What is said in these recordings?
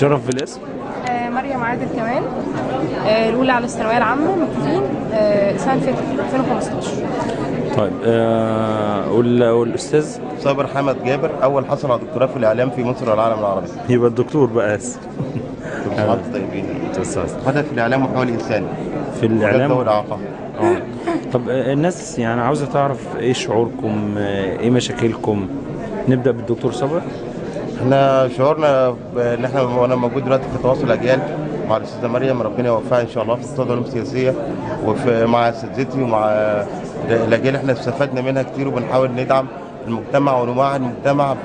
تشرف بالاسم. مريم عادل كمان، الأولى على الثانوية العامة متفقين سنة 2015. طيب والأستاذ صابر حمد جابر، أول حصل على دكتوراه في الإعلام في مصر والعالم العربي. يبقى الدكتور بقى اسم. طيبين. أستاذ في الإعلام وحقوق الإنسان في الإعلام والإعاقة. طب الناس يعني عاوزة تعرف إيه شعوركم، إيه مشاكلكم. نبدأ بالدكتور صابر. احنا شعورنا ان احنا وانا موجود دلوقتي في تواصل اجيال مع الاستاذه مريم، ربنا يوفقها ان شاء الله في اقتصاد العلوم السياسيه، مع اساتذتي ومع الاجيال احنا استفدنا منها كتير، وبنحاول ندعم المجتمع ونوعي المجتمع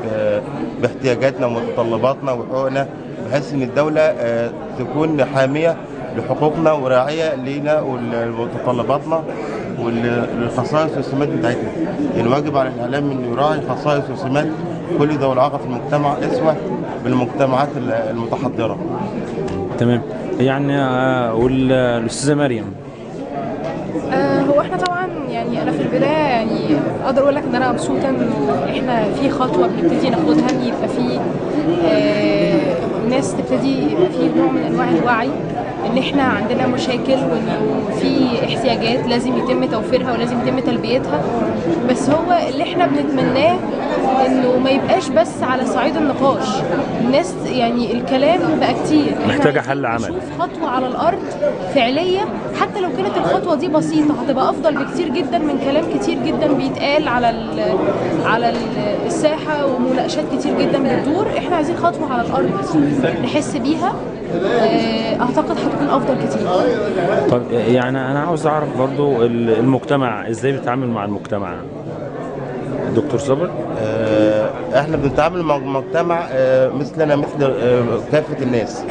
باحتياجاتنا ومتطلباتنا وحقوقنا، بحيث ان الدوله تكون حاميه لحقوقنا وراعيه لينا ولمتطلباتنا والخصائص والسمات بتاعتنا. يعني واجب على الاعلام انه يراعي خصائص وسمات كل ذوي الإعاقة في المجتمع اسوة بالمجتمعات المتحضرة. تمام. يعني والأستاذة مريم. هو احنا طبعا يعني انا في البدايه يعني اقدر اقول لك ان انا مبسوطه انه احنا في خطوه بنبتدي ناخدها، ان يبقى في ناس تبتدي يبقى في نوع من انواع الوعي ان احنا عندنا مشاكل وانه في احتياجات لازم يتم توفيرها ولازم يتم تلبيتها. بس هو اللي احنا بنتمناه انه ما يبقاش بس على صعيد النقاش. الناس يعني الكلام بقى كتير، محتاجه حل عمل، نشوف خطوه على الارض فعليه، حتى لو كانت الخطوه دي بسيطه هتبقى افضل بكتير جدا من كلام كتير جدا بيتقال على الساحه ومناقشات كتير جدا بتدور. احنا عايزين خطوه على الارض نحس بيها، اعتقد هتكون افضل كتير. طب يعني انا عاوز اعرف برضو المجتمع ازاي بيتعامل مع المجتمع دكتور صابر؟ احنا بنتعامل مع المجتمع مثلنا مثل كافة الناس.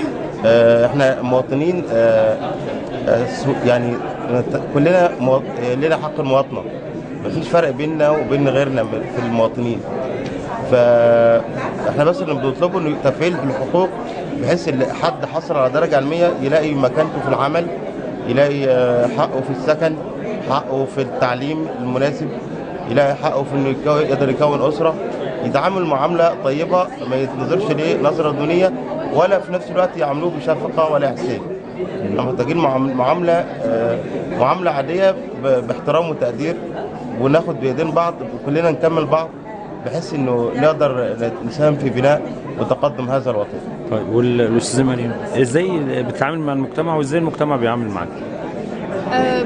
احنا مواطنين، يعني كلنا لنا حق المواطنة، مفيش فرق بيننا وبين غيرنا في المواطنين. فاحنا بس اللي بنطلبه انه تفعيل الحقوق، بحيث ان حد حصل على درجة علمية يلاقي مكانته في العمل، يلاقي حقه في السكن، حقه في التعليم المناسب، يلاقي حقه في انه يقدر يكون اسره، يتعامل معامله طيبه، ما يتنظرش ليه نظره دونيه، ولا في نفس الوقت يعاملوه بشفقه ولا احسان. احنا محتاجين معامله عاديه باحترام وتقدير، وناخد بايدين بعض وكلنا نكمل بعض، بحيث انه نقدر نساهم في بناء وتقدم هذا الوطن. طيب والاستاذه مريم ازاي بتتعامل مع المجتمع وازاي المجتمع بيعامل معاك؟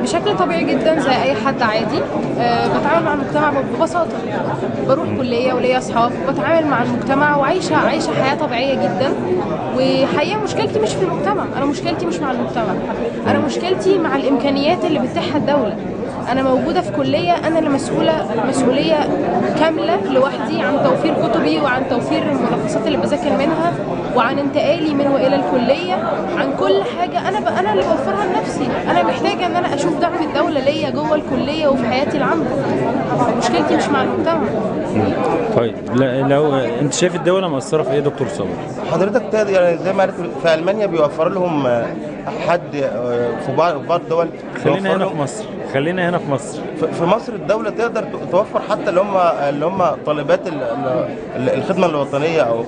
بشكل طبيعي جدا زي اي حد عادي. بتعامل مع المجتمع ببساطه، بروح كليه وليا اصحاب، بتعامل مع المجتمع وعايشه حياه طبيعيه جدا. وحقيقه مشكلتي مش في المجتمع، انا مشكلتي مش مع المجتمع، انا مشكلتي مع الامكانيات اللي بتتيحها الدوله. انا موجوده في كليه انا اللي مسؤوليه كامله لوحدي عن توفير كتبي وعن توفير الملخصات اللي بذاكر منها وعن انتقالي من والى الكليه، عن كل حاجه انا اللي بوفرها لنفسي. انا محتاجه ان انا اشوف دعم الدوله ليا جوه الكليه وفي حياتي العامه. مشكلتي مش مع المجتمع. طيب لو انت شايف الدوله مقصره في ايه دكتور صابر؟ حضرتك يعني زي ما عرفت في المانيا بيوفر لهم حد في بعض الدول. خلينا هنا في مصر. في مصر الدولة تقدر توفر حتى اللي هم طالبات الخدمة الوطنية أو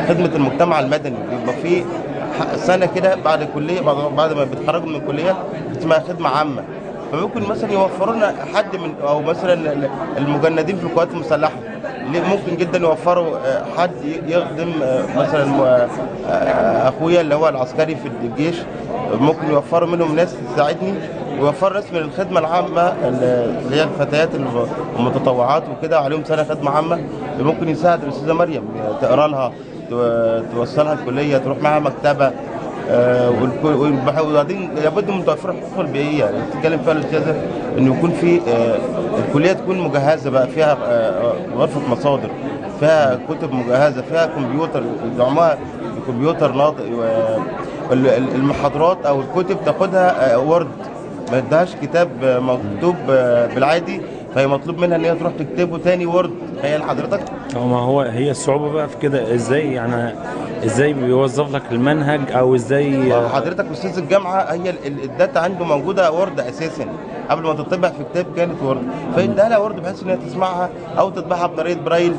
خدمة المجتمع المدني. بيبقى في سنة كده بعد الكلية، بعد ما بيتخرجوا من الكلية اسمها خدمة عامة، فممكن مثلا يوفروا لنا حد من، أو مثلا المجندين في القوات المسلحة ممكن جدا يوفروا حد يخدم مثلا أخويا اللي هو العسكري في الجيش، ممكن يوفروا منهم ناس تساعدني، ويوفر ناس من الخدمه العامه اللي هي الفتيات المتطوعات وكده، عليهم سنه خدمه عامه، ممكن يساعد الاستاذه مريم تقرا لها، توصلها الكليه، تروح معاها مكتبه. وبعدين لابد من توفير الحقوق البيئيه، يعني بتتكلم فيها الاستاذه انه يكون في الكليه تكون مجهزه بقى، فيها غرفه مصادر، فيها كتب مجهزه، فيها كمبيوتر يدعموها بكمبيوتر ناطق، المحاضرات او الكتب تاخدها وورد، ما يدهاش كتاب مكتوب بالعادي، فهي مطلوب منها ان هي تروح تكتبه تاني وورد. تخيل حضرتك. ما هي الصعوبه بقى في كده، ازاي بيوظف لك المنهج، او ازاي حضرتك استاذ الجامعه هي الداتا عنده موجوده وورد اساسا، قبل ما تطبع في كتاب كانت وورد، فيديها لها وورد بحيث ان هي تسمعها او تطبعها بطريقه برايل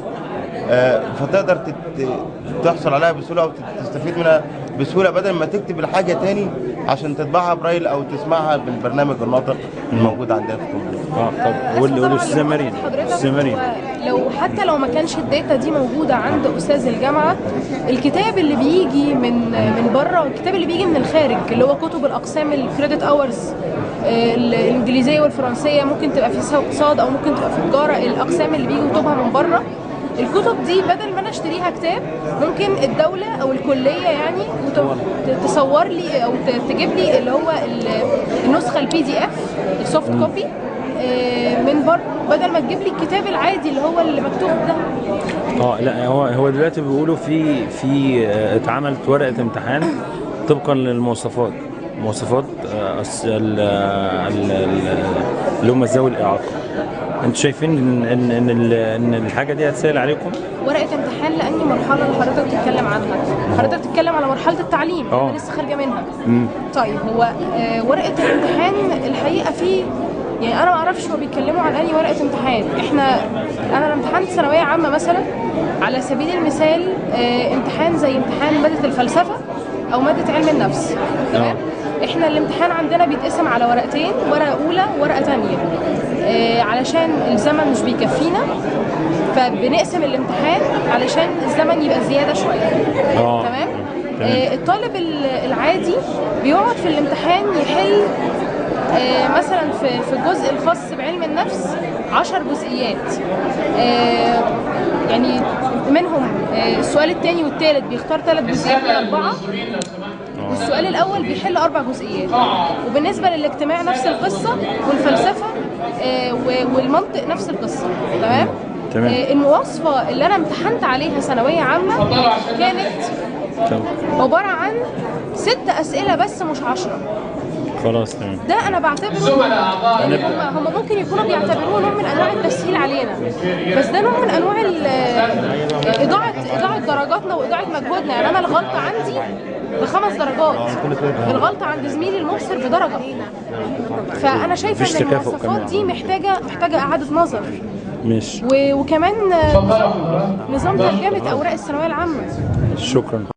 فتقدر تحصل عليها بسهوله او تستفيد منها بسهوله، بدل ما تكتب الحاجه تاني عشان تطبعها برايل او تسمعها بالبرنامج الناطق الموجود عندنا في الكمبيوتر. طب والاستاذه مريم، استاذه مريم، لو حتى لو ما كانش الداتا دي موجوده عند استاذ الجامعه، الكتاب اللي بيجي من بره، الكتاب اللي بيجي من الخارج اللي هو كتب الاقسام الكريدت اورز الانجليزيه والفرنسيه، ممكن تبقى في اقتصاد او ممكن تبقى في تجاره، الاقسام اللي بيجي كتبها من بره، الكتب دي بدل ما انا اشتريها كتاب، ممكن الدوله او الكليه يعني تصور لي او تجيب لي اللي هو النسخه البي دي اف السوفت كوبي من بره، بدل ما تجيب لي الكتاب العادي اللي هو اللي مكتوب ده. لا هو دلوقتي بيقولوا في اتعملت ورقه امتحان طبقا للمواصفات، مواصفات اللي هم ذوي الاعاقه. انتوا شايفين ان الحاجه دي هتسهل عليكم؟ ورقه امتحان لاني مرحله اللي حضرتك بتتكلم عنها، حضرتك بتتكلم على مرحله التعليم انا لسه خارجه منها. طيب هو ورقه الامتحان الحقيقه فيه يعني انا ما اعرفش هو بيتكلموا عن انهي ورقه امتحان. انا لما امتحنت ثانويه عامه مثلا على سبيل المثال امتحان زي امتحان ماده الفلسفه او ماده علم النفس، تمام؟ احنا الامتحان عندنا بيتقسم على ورقتين، ورقه اولى وورقه ثانيه، علشان الزمن مش بيكفينا فبنقسم الامتحان علشان الزمن يبقى زياده شويه. تمام؟ الطالب العادي بيقعد في الامتحان يحل مثلا في الجزء الخاص بعلم النفس 10 جزئيات، يعني منهم السؤال الثاني والثالث بيختار 3 جزئيات من 4، والسؤال الاول بيحل 4 جزئيات. وبالنسبه للاجتماع نفس القصه، والفلسفه والمنطق نفس القصه. تمام؟ المواصفه اللي انا امتحنت عليها ثانويه عامه كانت عباره عن 6 اسئله بس مش 10. خلاص تمام. ده انا بعتبره يعني هم ممكن يكونوا بيعتبروه نوع من انواع التسهيل علينا، بس ده نوع من انواع اضاعه درجاتنا واضاعه مجهودنا. يعني انا الغلطه عندي ب5 درجات، الغلطه عند زميلي المبصر بدرجه. فانا شايفه ان المواصفات دي محتاجه اعاده نظر. ماشي. وكمان نظام ترجمه اوراق الثانويه العامه. شكرا.